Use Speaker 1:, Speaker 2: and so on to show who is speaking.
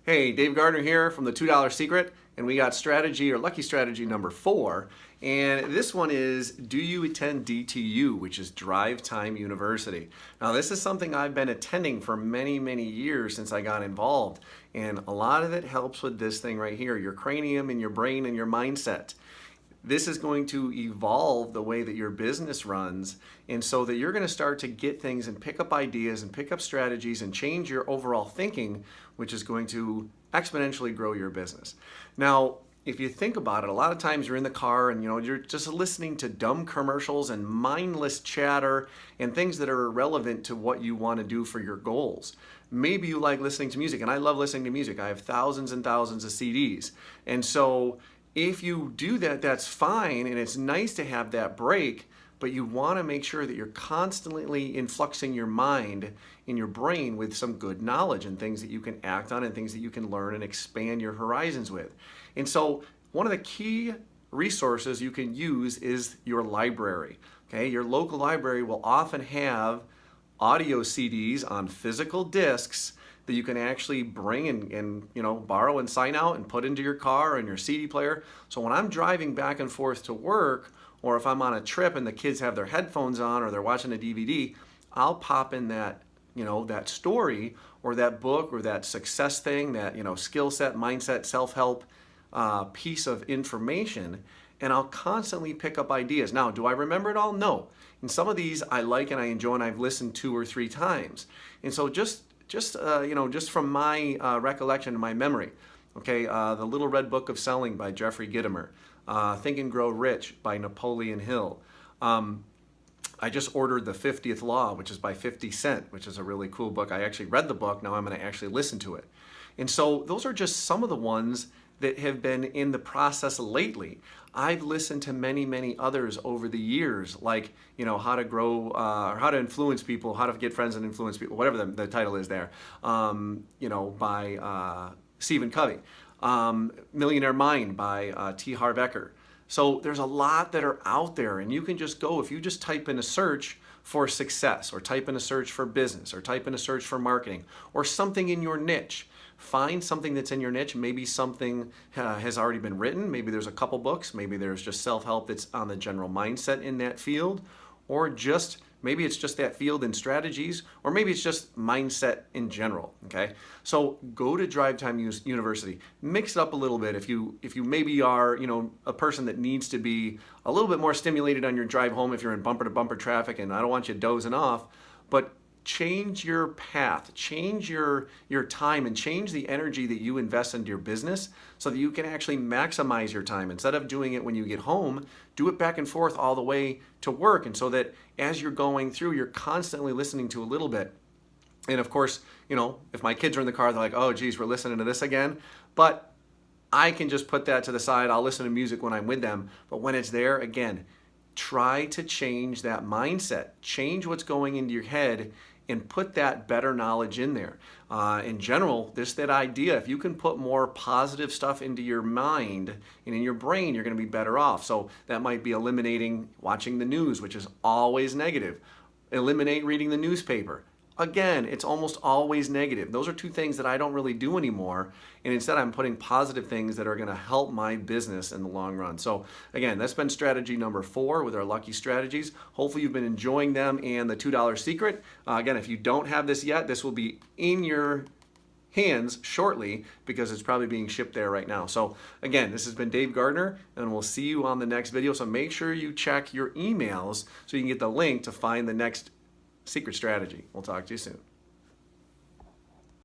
Speaker 1: Hey, Dave Gardner here from the $2 Secret, and we got strategy or lucky strategy number 4. And this one is, do you attend DTU, which is Drive Time University? Now, this is something I've been attending for many, many years since I got involved. And a lot of it helps with this thing right here, your cranium and your brain and your mindset. This is going to evolve the way that your business runs, and so that you're going to start to get things and pick up ideas and pick up strategies and change your overall thinking, which is going to exponentially grow your business. Now, if you think about it, a lot of times you're in the car and you're just listening to dumb commercials and mindless chatter and things that are irrelevant to what you want to do for your goals. Maybe you like listening to music, and I love listening to music. I have thousands and thousands of CDs, and so if you do that, that's fine, and it's nice to have that break, but you want to make sure that you're constantly influxing your mind and your brain with some good knowledge and things that you can act on and things that you can learn and expand your horizons with. And so one of the key resources you can use is your library. Okay, your local library will often have audio CDs on physical discs that you can actually bring and borrow and sign out and put into your car and your CD player. So when I'm driving back and forth to work, or if I'm on a trip and the kids have their headphones on or they're watching a DVD, I'll pop in that that story or that book or that success thing, that skill set, mindset, self-help piece of information, and I'll constantly pick up ideas. Now, do I remember it all? No. And some of these I like and I enjoy and I've listened 2 or 3 times. And so just from my recollection and my memory, okay, The Little Red Book of Selling by Jeffrey Gitomer, Think and Grow Rich by Napoleon Hill. I just ordered The 50th Law, which is by 50 Cent, which is a really cool book. I actually read the book. Now I'm going to actually listen to it. And so those are just some of the ones that have been in the process lately. I've listened to many, many others over the years, like how to grow, or how to influence people, how to get friends and influence people, whatever the title is there, by Stephen Covey, Millionaire Mind by T. Harv Eker. So there's a lot that are out there, and you can just go, if you just type in a search for success, or type in a search for business, or type in a search for marketing, or something in your niche. Find something that's in your niche. Maybe something has already been written. Maybe there's a couple books. Maybe there's just self-help that's on the general mindset in that field, or just maybe it's just that field and strategies, or maybe it's just mindset in general. Okay, so go to Drive Time University. Mix it up a little bit. If you maybe are a person that needs to be a little bit more stimulated on your drive home, if you're in bumper to bumper traffic, and I don't want you dozing off, but change your path, change your time, and change the energy that you invest into your business so that you can actually maximize your time. Instead of doing it when you get home, do it back and forth all the way to work, and so that as you're going through, you're constantly listening to a little bit. And of course, if my kids are in the car, they're like, oh geez, we're listening to this again. But I can just put that to the side. I'll listen to music when I'm with them. But when it's there, again, try to change that mindset, change what's going into your head, and put that better knowledge in there. In general, that idea, if you can put more positive stuff into your mind and in your brain, you're going to be better off. So that might be eliminating watching the news, which is always negative. Eliminate reading the newspaper. Again, it's almost always negative. Those are 2 things that I don't really do anymore, and instead I'm putting positive things that are going to help my business in the long run. So again, that's been strategy number 4 with our lucky strategies. Hopefully you've been enjoying them and the $2 secret. Again, if you don't have this yet, this will be in your hands shortly because it's probably being shipped there right now. So again, this has been Dave Gardner, and we'll see you on the next video. So make sure you check your emails so you can get the link to find the next secret strategy. We'll talk to you soon.